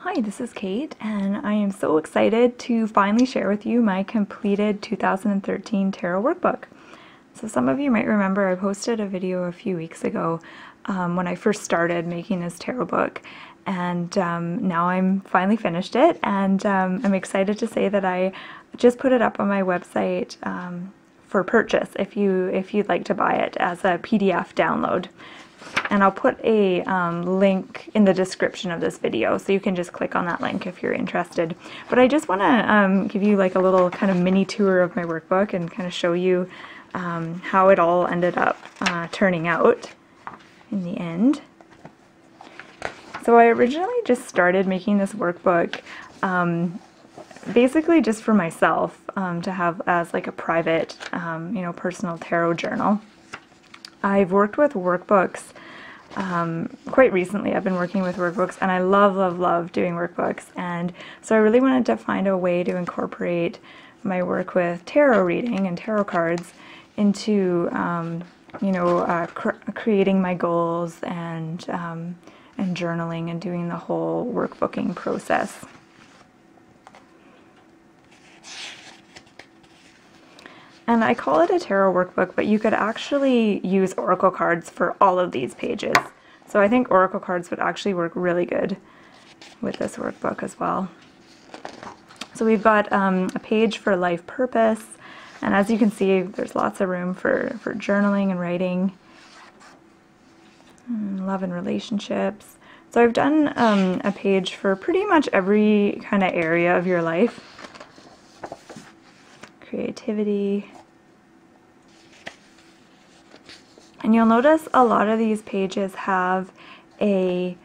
Hi, this is Kate, and I am so excited to finally share with you my completed 2013 Tarot Workbook. So some of you might remember I posted a video a few weeks ago when I first started making this tarot book, and now I'm finally finished it, and I'm excited to say that I just put it up on my website for purchase if you'd like to buy it as a PDF download. And I'll put a link in the description of this video, so you can just click on that link if you're interested. But I just want to give you like a little kind of mini tour of my workbook and kind of show you how it all ended up turning out in the end. So I originally just started making this workbook basically just for myself to have as like a private, personal tarot journal. I've worked with workbooks quite recently. I've been working with workbooks, and I love doing workbooks, and so I really wanted to find a way to incorporate my work with tarot reading and tarot cards into creating my goals and journaling and doing the whole workbooking process. And I call it a tarot workbook, but you could actually use oracle cards for all of these pages. So I think oracle cards would actually work really good with this workbook as well. So we've got a page for life purpose, and as you can see, there's lots of room for journaling and writing, love and relationships. So I've done a page for pretty much every kind of area of your life. Creativity. And you'll notice a lot of these pages have a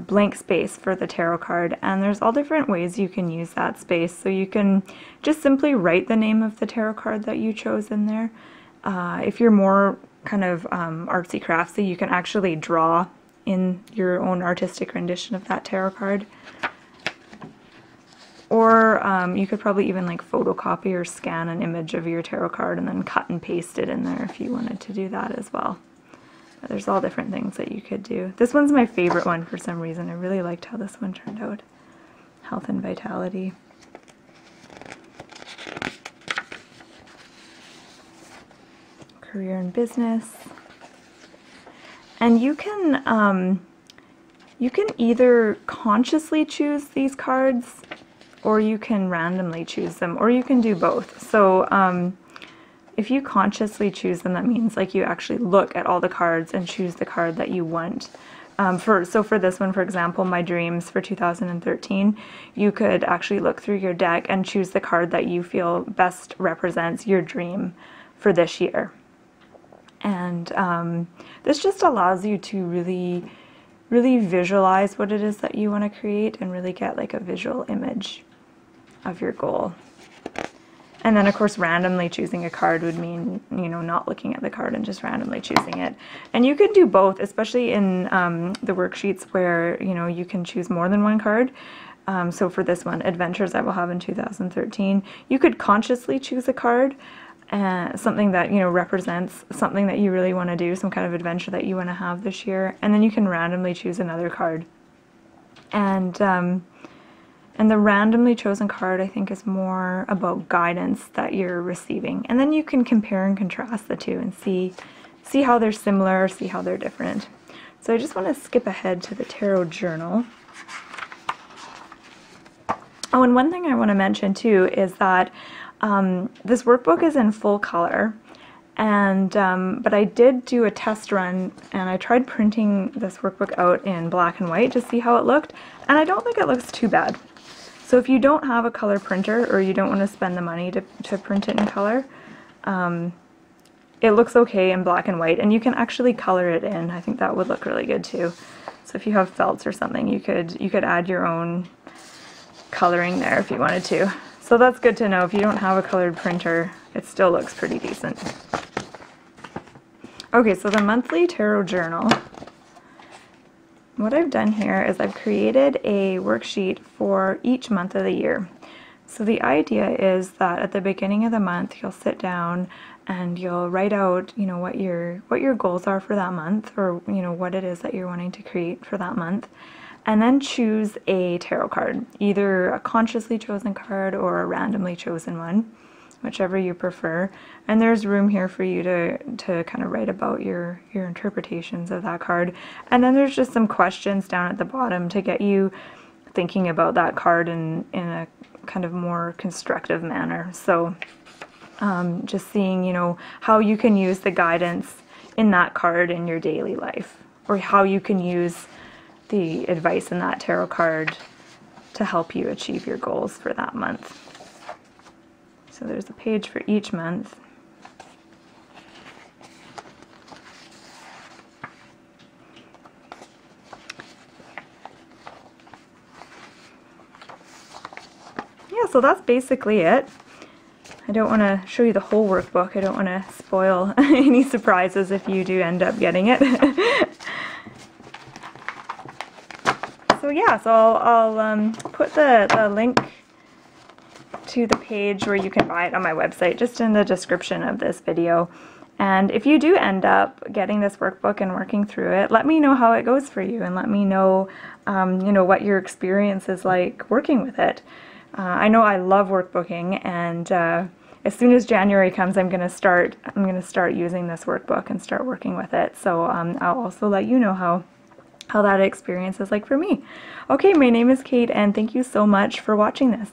blank space for the tarot card, and there's all different ways you can use that space. So you can just simply write the name of the tarot card that you chose in there. If you're more kind of artsy craftsy, you can actually draw in your own artistic rendition of that tarot card. Or you could probably even like photocopy or scan an image of your tarot card and then cut and paste it in there if you wanted to do that as well. But there's all different things that you could do. This one's my favorite one for some reason. I really liked how this one turned out. Health and vitality. Career and business. And you can either consciously choose these cards, or you can randomly choose them, or you can do both. So if you consciously choose them, that means like you actually look at all the cards and choose the card that you want. So for this one, for example, my dreams for 2013, you could actually look through your deck and choose the card that you feel best represents your dream for this year. And this just allows you to really visualize what it is that you want to create and really get like a visual image of your goal. And then of course randomly choosing a card would mean, not looking at the card and just randomly choosing it. And you could do both, especially in the worksheets where you can choose more than one card. So for this one, Adventures I Will Have in 2013, you could consciously choose a card, something that represents something that you really want to do, some kind of adventure that you want to have this year, and then you can randomly choose another card. And the randomly chosen card, I think, is more about guidance that you're receiving. And then you can compare and contrast the two and see how they're similar, see how they're different. So I just want to skip ahead to the tarot journal. Oh, and one thing I want to mention too is that this workbook is in full color, and but I did do a test run, and I tried printing this workbook out in black and white to see how it looked, and I don't think it looks too bad. So if you don't have a color printer, or you don't want to spend the money to print it in color, it looks okay in black and white, and you can actually color it in. I think that would look really good too. So if you have felts or something, you could add your own coloring there if you wanted to. So that's good to know. If you don't have a colored printer, it still looks pretty decent. Okay, so the monthly tarot journal. What I've done here is I've created a worksheet for each month of the year. So the idea is that at the beginning of the month, you'll sit down and you'll write out, what your goals are for that month, or what it is that you're wanting to create for that month. and then choose a tarot card, either a consciously chosen card or a randomly chosen one, whichever you prefer. And there's room here for you to kind of write about your interpretations of that card. And then there's just some questions down at the bottom to get you thinking about that card in a kind of more constructive manner. So just seeing, you know, how you can use the guidance in that card in your daily life, or how you can use the advice in that tarot card to help you achieve your goals for that month. So there's a page for each month. Yeah, so that's basically it. I don't want to show you the whole workbook. I don't want to spoil any surprises if you do end up getting it. So yeah, so I'll put the link to the page where you can buy it on my website just in the description of this video. And if you do end up getting this workbook and working through it, let me know how it goes for you, and let me know, you know, what your experience is like working with it. I know I love workbooking, and as soon as January comes, I'm gonna start using this workbook and start working with it. So I'll also let you know how that experience is like for me. Okay, my name is Kate, and thank you so much for watching this.